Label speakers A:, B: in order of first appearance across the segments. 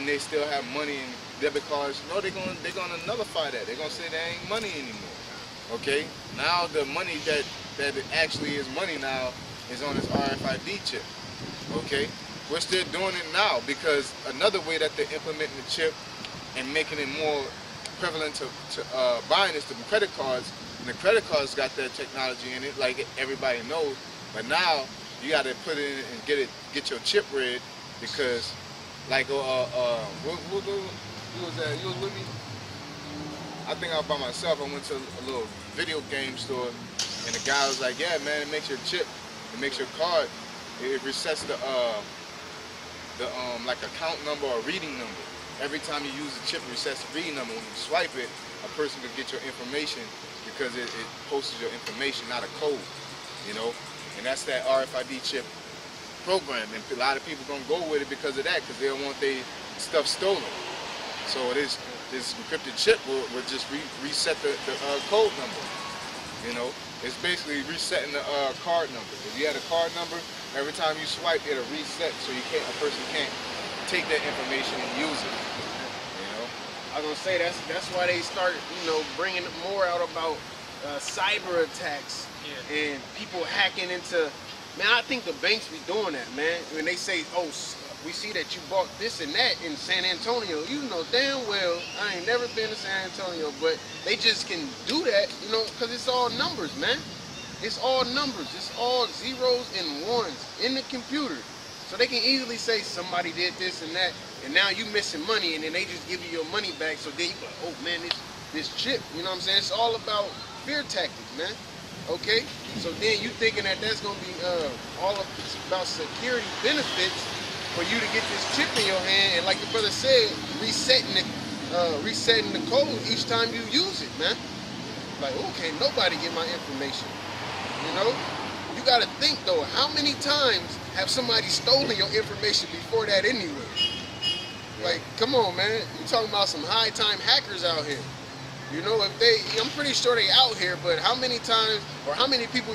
A: and they still have money and debit cards, no, they're gonna nullify that. They're gonna say there ain't money anymore. Okay? Now the money that actually is money now is on this RFID chip. Okay? We're still doing it now because another way that they're implementing the chip and making it more prevalent to buying is the credit cards. And the credit cards got that technology in it, like everybody knows. But now you got to put it in and get your chip read because, like, you was with me? I think I was by myself. I went to a little video game store, and the guy was like, "Yeah, man, it makes your chip, it makes your card, it resets the like account number or reading number. Every time you use the chip, it resets the reading number. When you swipe it, a person can get your information because it posts your information, not a code, you know. And that's that RFID chip program. And a lot of people gonna go with it because of that, because they don't want their stuff stolen. So this encrypted chip will just reset the code number. You know, it's basically resetting the card number. If you had a card number, every time you swipe, it'll reset, so a person can't take that information and use it. You know,
B: I was gonna say that's why they start, bringing more out about cyber attacks and people hacking into. Man, I think the banks be doing that, man. When they say, "Oh, we see that you bought this and that in San Antonio," you know damn well I ain't never been to San Antonio, but they just can do that, because it's all numbers, man. It's all numbers. It's all zeros and ones in the computer. So they can easily say somebody did this and that, and now you missing money, and then they just give you your money back. So then you go, "Oh man, this chip," you know what I'm saying? It's all about fear tactics, man. Okay, so then you thinking that that's gonna be it's about security benefits for you to get this chip in your hand, and like the brother said, resetting the code each time you use it, man. Like, okay, nobody get my information. You gotta think though, how many times have somebody stolen your information before that anyway? Like, come on, man. You talking about some high-time hackers out here. I'm pretty sure they out here, but how many times or how many people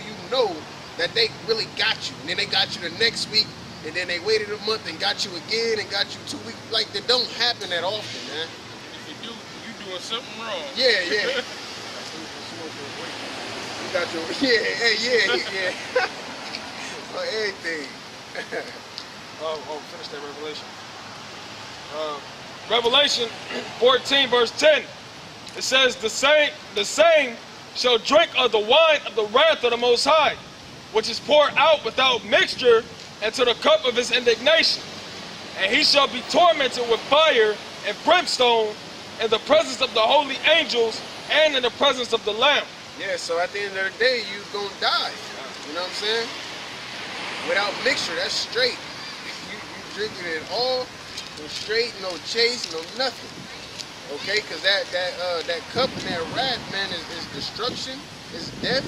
B: that they really got you, and then they got you the next week, and then they waited a month and got you again and got you 2 weeks. Like, that don't happen that often, man.
C: If you do, you doing something wrong.
B: Yeah. You got your yeah. On everything.
D: Finish that Revelation. Revelation 14 verse 10. It says, the same shall drink of the wine of the wrath of the Most High, which is poured out without mixture into the cup of his indignation. And he shall be tormented with fire and brimstone in the presence of the holy angels and in the presence of the Lamb.
B: Yeah, so at the end of the day, you gonna die. You know what I'm saying? Without mixture, that's straight. You drinking it all, no straight, no chase, no nothing. Okay, because that cup and that wrath, man, is destruction, is death,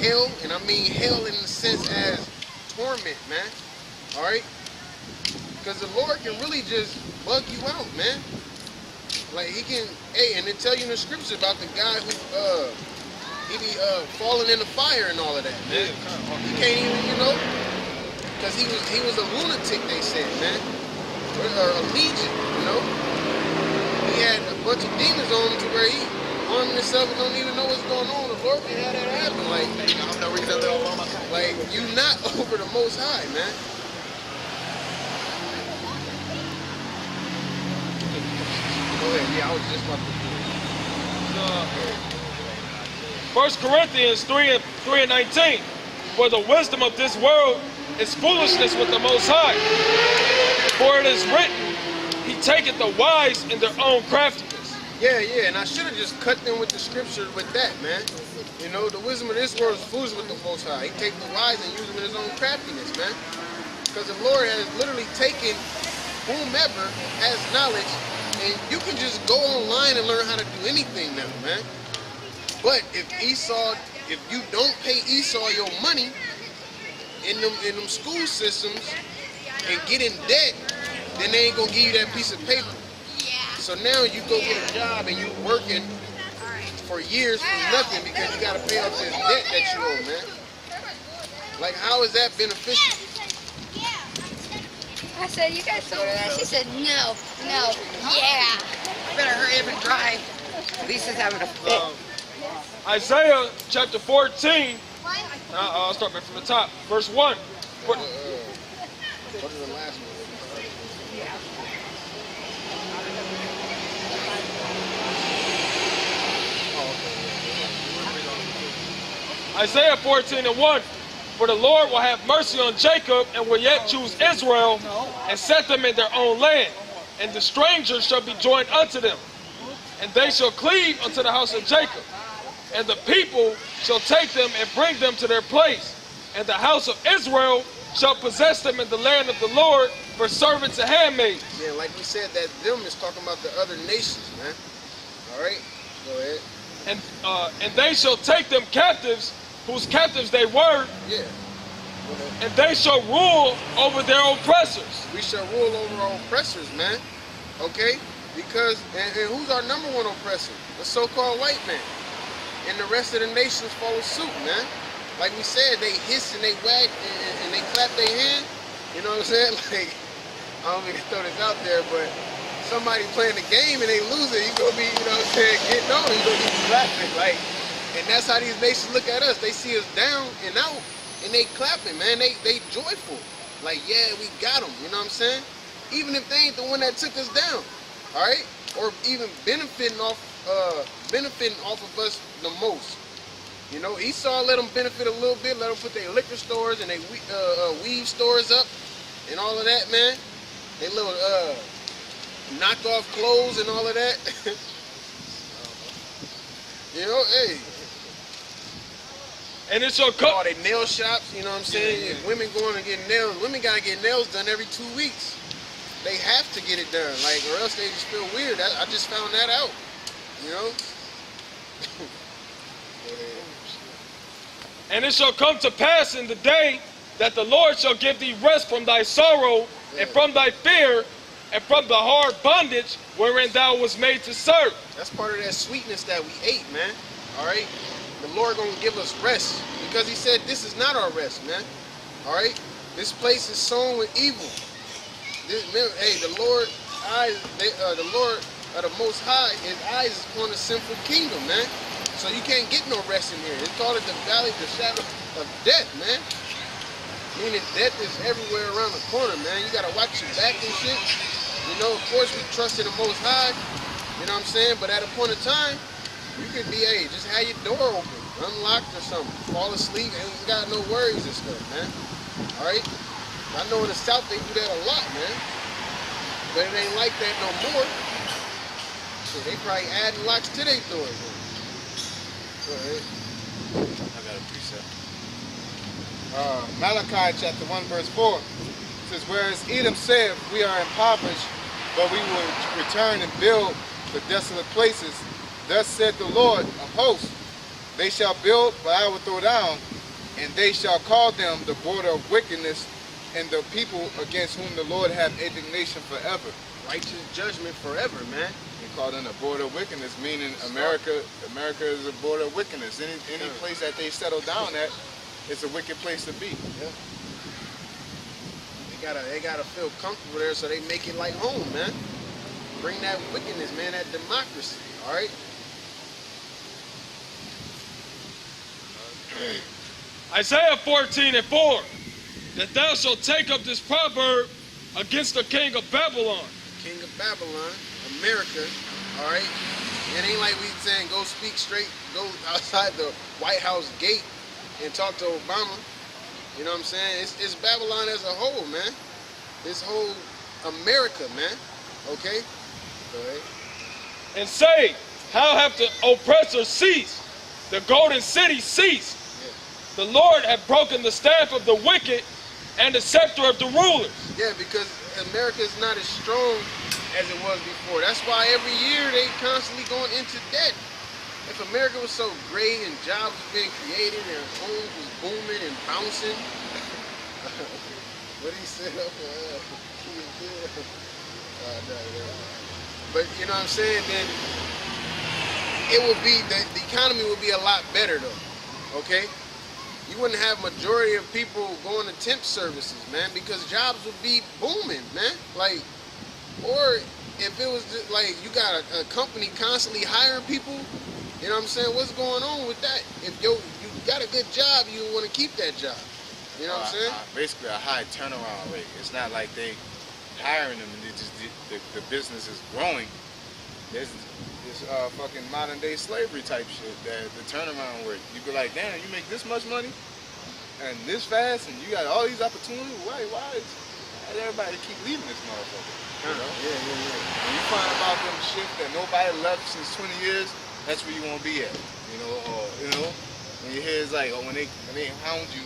B: hell, and I mean hell in the sense as torment, man. All right, because the Lord can really just bug you out, man. Like he can, and they tell you in the scripture about the guy who he be falling in the fire and all of that, man. He can't even, because he was a lunatic, they said, man, or a legion, He had a bunch of demons on him to where he arming himself and don't even know what's going on. The Lord can have that happen. Like you not over the Most High, man. Go ahead. Yeah, I was just about to do it.
D: 1 Corinthians 3 and 19. For the wisdom of this world is foolishness with the Most High. For it is written, he taketh the wise in their own craftiness.
B: Yeah, and I should have just cut them with the scripture with that, man. The wisdom of this world is foolish with the Most High. He take the wise and use them in his own craftiness, man. Because the Lord has literally taken whomever has knowledge, and you can just go online and learn how to do anything now, man. But if you don't pay Esau your money in them school systems and get in debt, then they ain't gonna give you that piece of paper. So now you go get a job and you working for years for nothing because you gotta pay off this debt that you owe, man. Like, how is that beneficial?
E: I said, you guys told me that. She said, no, yeah. Better hurry up and drive. Lisa's having a fit.
D: Isaiah chapter 14. I'll start back from the top. Verse 1.
B: What is the last one?
D: Isaiah 14:1. For the Lord will have mercy on Jacob and will yet choose Israel and set them in their own land. And the strangers shall be joined unto them. And they shall cleave unto the house of Jacob. And the people shall take them and bring them to their place. And the house of Israel shall possess them in the land of the Lord for servants and handmaids.
B: Yeah, like we said, that them is talking about the other nations, man. All right, go ahead.
D: And they shall take them captives, whose captives they were.
B: Yeah.
D: And they shall rule over their oppressors.
B: We shall rule over our oppressors, man. Okay? Because, and who's our number one oppressor? The so-called white man. And the rest of the nations follow suit, man. Like we said, they hiss and they wag and they clap their hand. You know what I'm saying? Like, I don't mean to throw this out there, but somebody playing the game and they lose it, you gonna be, you know what I'm saying, getting on, you gonna be clapping. Like, and that's how these nations look at us. They see us down and out and they clapping, man. They joyful. Like, yeah, we got them, you know what I'm saying? Even if they ain't the one that took us down, all right? Or even benefiting off of us the most. You know, Esau let them benefit a little bit, let them put their liquor stores and their weave stores up and all of that, man. They little knocked off clothes and all of that. You know, hey.
D: And it shall come.
B: All they nail shops, you know what I'm saying? Yeah. Women going to get nails. Women got to get nails done every 2 weeks. They have to get it done, like, or else they just feel weird. I just found that out, you know?
D: And it shall come to pass in the day that the Lord shall give thee rest from thy sorrow and from thy fear and from the hard bondage wherein thou was made to serve.
B: That's part of that sweetness that we ate, man. All right? The Lord gonna give us rest because he said this is not our rest, man. All right? This place is sown with evil. Hey, the Lord of the Most High, his eyes is upon the sinful kingdom, man. So you can't get no rest in here. It's called it the valley of the shadow of death, man. Meaning death is everywhere around the corner, man. You gotta watch your back and shit. You know, of course we trust in the Most High. You know what I'm saying? But at a point in time, you could be, hey, just have your door open, unlocked or something, fall asleep, and you got no worries and stuff, man. All right? I know in the South they do that a lot, man. But it ain't like that no more. So they probably adding locks to their doors, man. Go ahead.
A: I got a precept. Malachi chapter 1 verse 4 says, whereas Edom said, we are impoverished, but we will return and build the desolate places. Thus said the Lord of hosts, they shall build, but I will throw down, and they shall call them the border of wickedness, and the people against whom the Lord hath indignation forever.
B: Righteous judgment forever, man.
A: They call them the border of wickedness, meaning America is a border of wickedness. Any place that they settle down at, it's a wicked place to be.
B: Yeah. They gotta feel comfortable there, so they make it like home, man. Bring that wickedness, man, that democracy, all right?
D: Isaiah 14:4, that thou shalt take up this proverb against the king of Babylon.
B: King of Babylon, America, all right? It ain't like we saying go speak straight, go outside the White House gate and talk to Obama. You know what I'm saying? It's Babylon as a whole, man. This whole America, man. Okay? Go ahead.
D: And say, how have the oppressors ceased? The golden city ceased. The Lord hath broken the staff of the wicked and the scepter of the rulers.
B: Yeah, because America is not as strong as it was before. That's why every year they constantly going into debt. If America was so great and jobs was being created and homes was booming and bouncing, what did he say? But you know what I'm saying? Then it would be the economy would be a lot better though. Okay. you wouldn't have majority of people going to temp services, man, because jobs would be booming, man. Like, or if it was just like you got a company constantly hiring people, you know what I'm saying? What's going on with that? If you got a good job, you want to keep that job. You know what I'm saying?
A: Basically a high turnaround rate. It's not like they hiring them and they just the business is growing. There's this fucking modern day slavery type shit that the turnaround rate. You be like, damn, you make this much money and this fast and you got all these opportunities. Why does everybody keep leaving this motherfucker? You know?
B: Yeah.
A: When you find about them shit that nobody left since 20 years, that's where you want to be at. You know, or when you hear it's like, when they hound you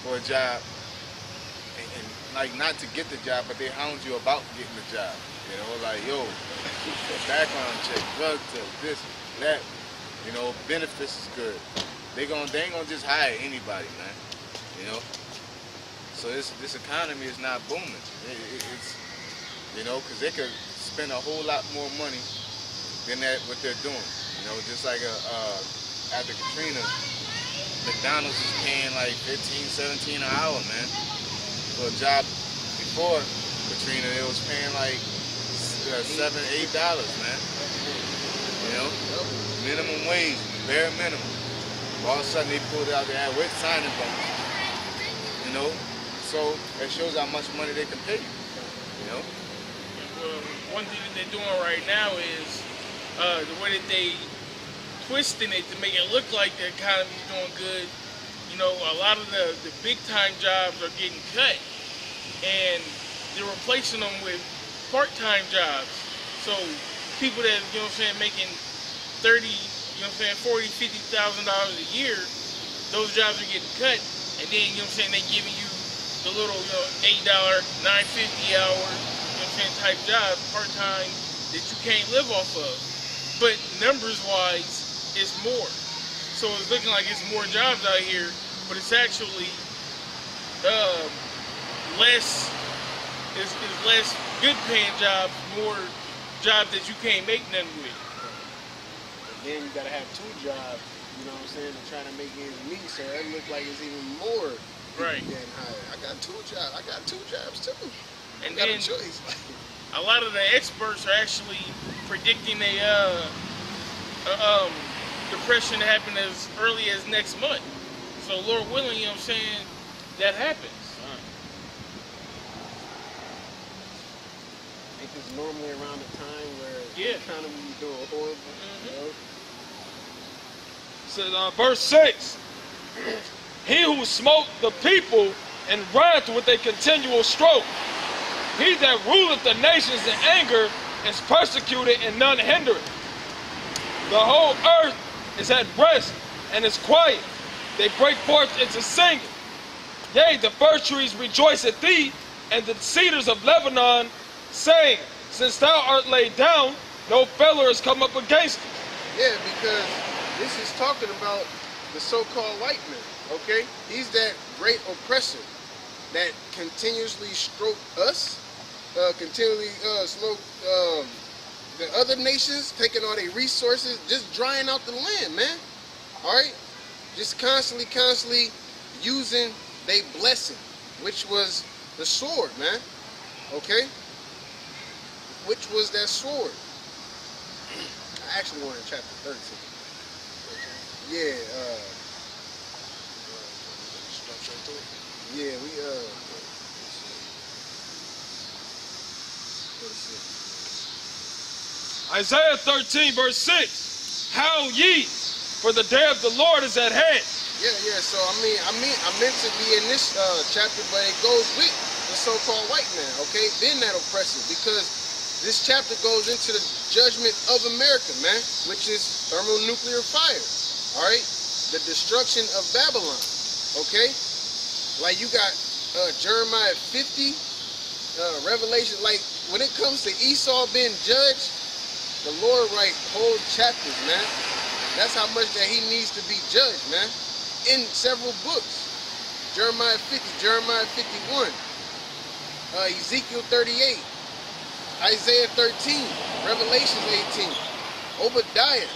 A: for a job, and like not to get the job, but they hound you about getting the job. You know, like, yo, background check, drug test, this, that. You know, benefits is good. They ain't gonna just hire anybody, man. You know. So this economy is not booming. It's you know, because they could spend a whole lot more money than what they're doing. You know, just like after Katrina, McDonald's was paying like $15, $17 an hour, man. For a job before Katrina, it was paying like $7, $8, man. You know, minimum wage, bare minimum. All of a sudden they pulled out their with signing bonus. You know, so that shows how much money they can pay you. You know.
C: One thing that they're doing right now is the way that they twisting it to make it look like the economy's doing good. You know, a lot of the big time jobs are getting cut, and they're replacing them with part-time jobs. So people that, you know what I'm saying, making 30, you know what I'm saying, 40, $50,000 a year, those jobs are getting cut, and then, you know what I'm saying, they giving you the little, you know, $8, $9.50 hour, you know what I'm saying, type job, part-time, that you can't live off of. But numbers-wise, it's more. So it's looking like it's more jobs out here, but it's actually less good-paying jobs, more jobs that you can't make nothing with.
B: Then you gotta have two jobs, you know what I'm saying, to try to make ends meet, so that looks like it's even more
C: Right.
B: getting higher. I got two jobs too.
C: And
B: I got
C: then
B: a choice.
C: a lot of the experts are actually predicting depression to happen as early as next month. So Lord willing, you know what I'm saying, that happens.
B: Ain't this normally around the time where
C: Yeah.
B: the economy is doing horrible? You know?
D: It says, verse 6, he who smote the people in wrath with a continual stroke, he that ruleth the nations in anger is persecuted and none hindereth. The whole earth is at rest and is quiet. They break forth into singing. Yea, the fir trees rejoice at thee, and the cedars of Lebanon, saying, since thou art laid down, no feller has come up against thee.
B: Yeah, because this is talking about the so-called white man, okay? He's that great oppressor that continuously stroke us, continually smoke the other nations, taking all their resources, just drying out the land, man. All right? Just constantly using their blessing, which was the sword, man. Okay? Which was that sword. I actually wanted chapter 13. Yeah, yeah,
D: Isaiah 13, verse 6. Howl ye, for the day of the Lord is at hand.
B: Yeah. So I meant to be in this chapter, but it goes with the so-called white man. Okay, being that oppressive, because this chapter goes into the judgment of America, man, which is thermonuclear fire. All right, the destruction of Babylon. Okay, like you got Jeremiah 50, Revelation. Like when it comes to Esau being judged, the Lord write whole chapters, man. That's how much that he needs to be judged, man. In several books. Jeremiah 50, Jeremiah 51, Ezekiel 38, Isaiah 13, Revelation 18, Obadiah.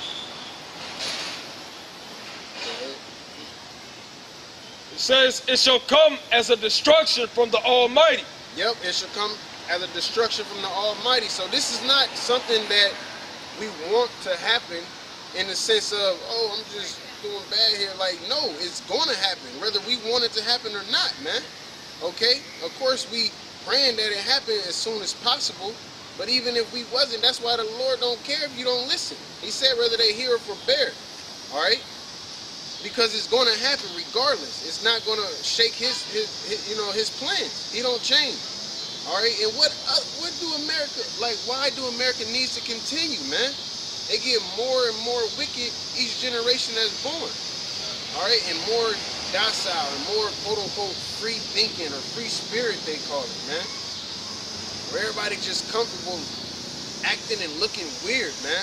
D: It says, it shall come as a destruction from the Almighty.
B: Yep, it shall come as a destruction from the Almighty. So this is not something that we want to happen in the sense of, oh, I'm just doing bad here. Like, no, it's going to happen, whether we want it to happen or not, man. Okay? Of course, we praying that it happen as soon as possible. But even if we wasn't, that's why the Lord don't care if you don't listen. He said whether they hear or forbear. All right? Because it's going to happen regardless. It's not going to shake his plans. He don't change. All right? And what do America, like, why do America needs to continue, man? They get more and more wicked each generation that's born. All right? And more docile and more quote-unquote free thinking or free spirit, they call it, man. Where everybody just comfortable acting and looking weird, man.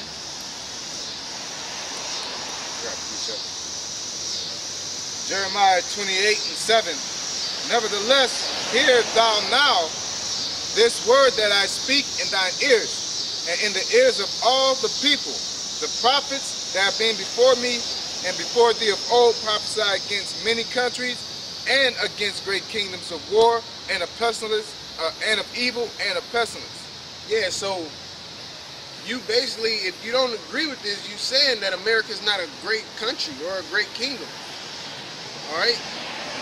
A: Jeremiah 28:7. Nevertheless, hear thou now this word that I speak in thine ears, and in the ears of all the people. The prophets that have been before me and before thee of old prophesied against many countries and against great kingdoms of war and of pestilence, and of evil and of pestilence.
B: Yeah, so you basically, if you don't agree with this, you saying that America's not a great country or a great kingdom. All right?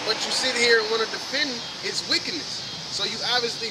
B: But you sit here and want to defend its wickedness. So you obviously